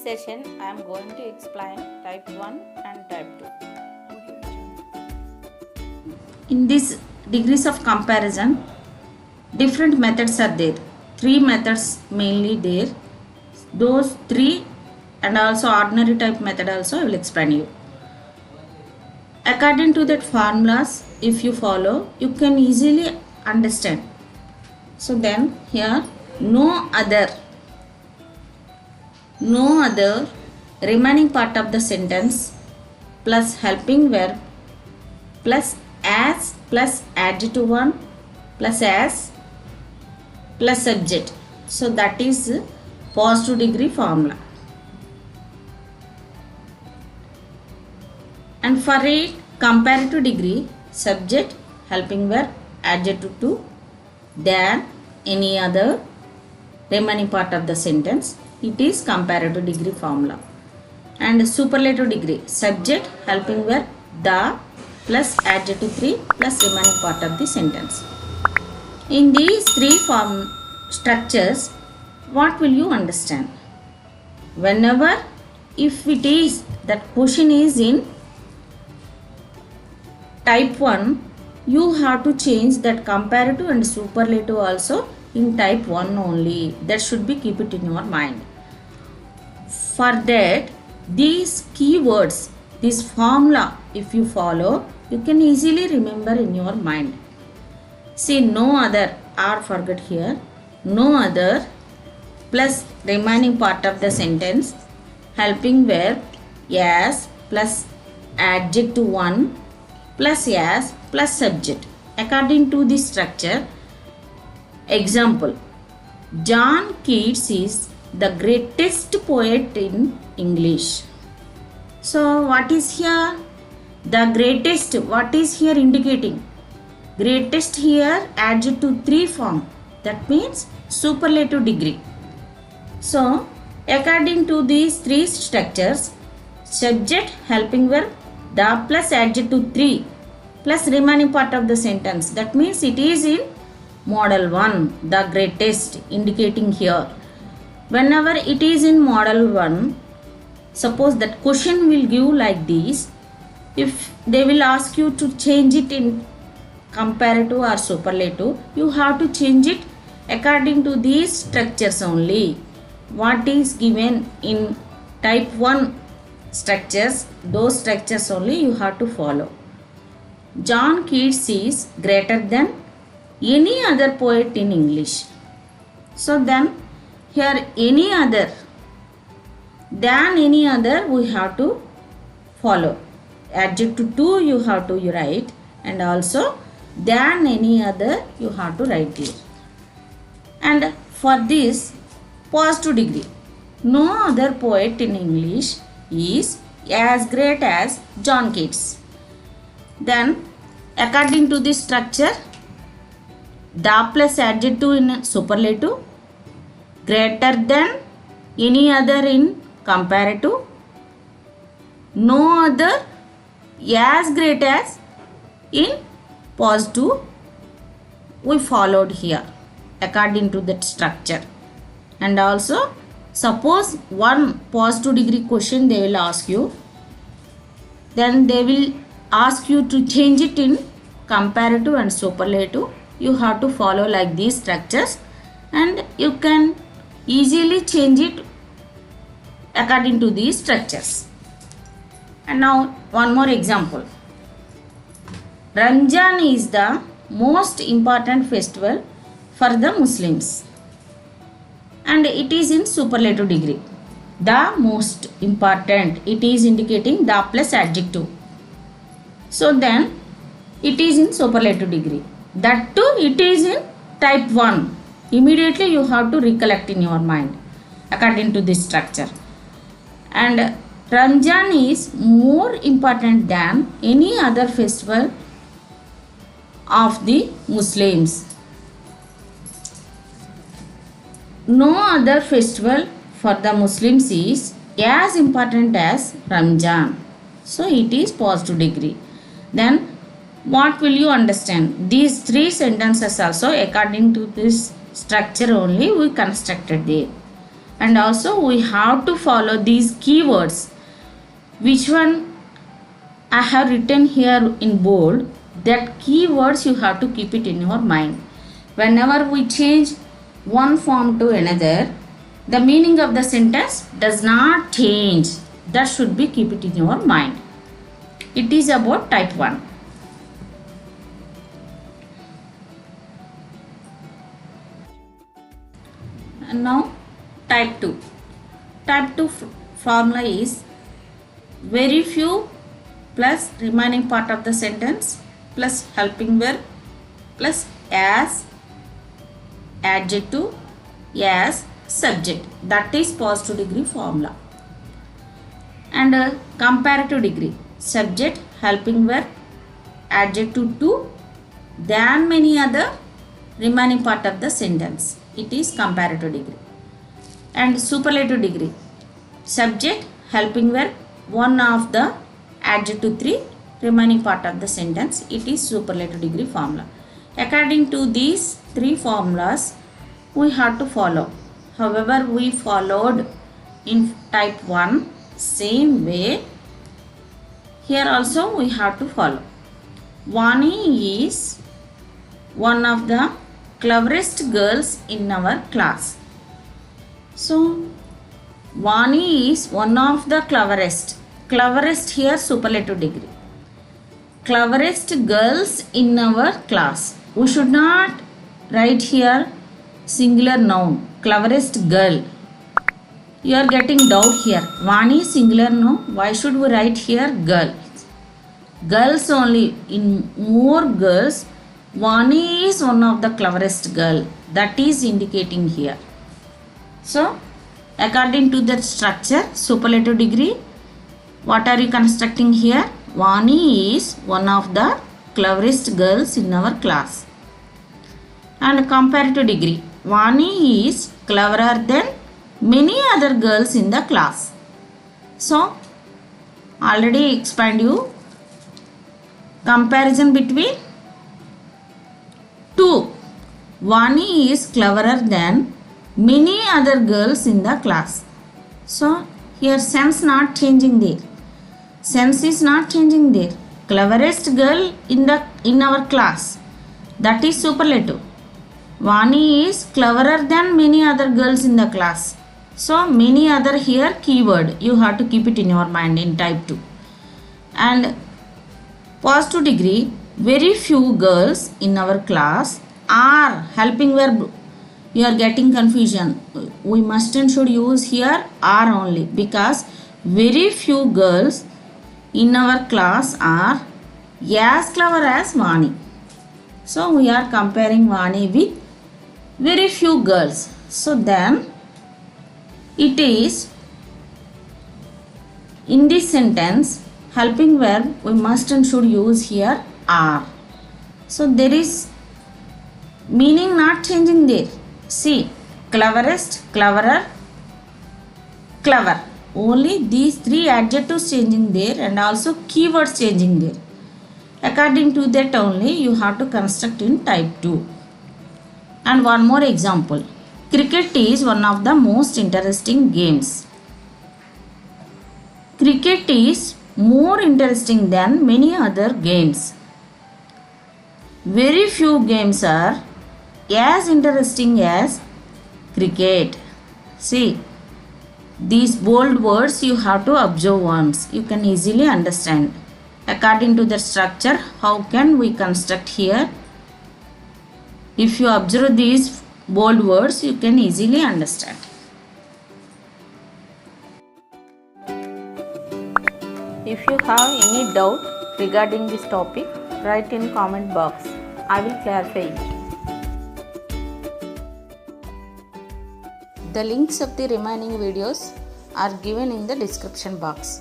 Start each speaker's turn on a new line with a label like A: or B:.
A: session, I am going to explain type 1 and type 2.
B: In these degrees of comparison, different methods are there. 3 methods mainly there. Those 3 and also ordinary type method also I will explain you. According to that formulas, if you follow, you can easily understand. So then here no other remaining part of the sentence plus helping verb plus as plus adjective 1 plus as plus subject. So that is positive degree formula. And for a comparative degree, subject, helping verb, adjective 2 than any other remaining part of the sentence, it is comparative degree formula. And superlative degree, subject, helping verb, the plus adjective 3 plus remaining part of the sentence. In these 3 form structures, what will you understand? Whenever if it is that question is in type 1, you have to change that comparative and superlative also in type 1 only. That should be keep it in your mind. For that, these keywords, this formula, if you follow, you can easily remember in your mind. See, no other, or forget here, no other plus remaining part of the sentence, helping verb, yes, plus adjective 1 plus yes plus subject. According to this structure, example, John Keats is the greatest poet in English. So what is here? The greatest, what is here indicating? Greatest here adjective 3 form. That means superlative degree. So according to these 3 structures, subject, helping verb, the plus adjective 3 plus remaining part of the sentence. That means it is in model 1, the greatest, indicating here. Whenever it is in model 1, suppose that question will give like this. If they will ask you to change it in comparative or superlative, you have to change it according to these structures only. What is given in type 1 structures, those structures only you have to follow. John Keats is greater than any other poet in English. So then here any other, than any other we have to follow. Adjective 2 you have to write, and also than any other you have to write here. And for this positive degree, no other poet in English is as great as John Keats. Then according to this structure, the plus adjective in superlative, greater than any other in comparative, no other as great as in positive, we followed here according to that structure. And also suppose one positive degree question they will ask you, then they will ask you to change it in comparative and superlative. You have to follow like these structures and you can easily change it according to these structures. And now one more example. Ramzan is the most important festival for the Muslims, and it is in superlative degree. The most important, it is indicating the plus adjective. So then it is in superlative degree. That too it is in type 1. Immediately you have to recollect in your mind according to this structure. And Ramzan is more important than any other festival of the Muslims. No other festival for the Muslims is as important as Ramzan. So it is positive degree. Then what will you understand? These 3 sentences also according to this structure only we constructed there. and also we have to follow these keywords. Which one I have written here in bold, that keywords you have to keep it in your mind. Whenever we change one form to another, the meaning of the sentence does not change. That should be keep it in your mind. It is about type 1. And now type 2. Type 2 formula is very few plus remaining part of the sentence plus helping verb plus as adjective as subject. That is positive degree formula. And comparative degree, subject, helping verb, adjective to, then many other remaining part of the sentence. It is comparative degree. And superlative degree, subject, helping verb, one of the adjective 3, remaining part of the sentence. It is superlative degree formula. According to these 3 formulas, we have to follow. However, we followed in type 1 same way. Here also we have to follow. Vani is one of the cleverest girls in our class. So Vani is one of the cleverest. Cleverest here superlative degree. Cleverest girls in our class. We should not write here singular noun. Cleverest girl. You are getting doubt here. Vani singular no. Why should we write here girl? Girls only. In more girls, Vani is one of the cleverest girl. That is indicating here. So, according to that structure, superlative degree, what are you constructing here? Vani is one of the cleverest girls in our class. And comparative degree, Vani is cleverer than many other girls in the class. So, already explained you comparison between 2. Vani is cleverer than many other girls in the class. So, here sense not changing there. Sense is not changing there. Cleverest girl in our class. That is superlative. Vani is cleverer than many other girls in the class. So, many other here keyword. You have to keep it in your mind in type 2. And positive degree, very few girls in our class are helping verb. You are getting confusion. We must and should use here are only, because very few girls in our class are as clever as Vani. So we are comparing Vani with very few girls. So then it is in this sentence helping verb we must and should use here are. So there is meaning not changing there. See, cleverest, cleverer, clever. Only these 3 adjectives changing there and also keywords changing there. According to that only you have to construct in type 2. And one more example. Cricket is one of the most interesting games. Cricket is more interesting than many other games. Very few games are as interesting as cricket. See, these bold words you have to observe once. You can easily understand. According to the structure, how can we construct here? If you observe these bold words, you can easily understand.
A: If you have any doubt regarding this topic, write in comment box. I will clarify it. The links of the remaining videos are given in the description box.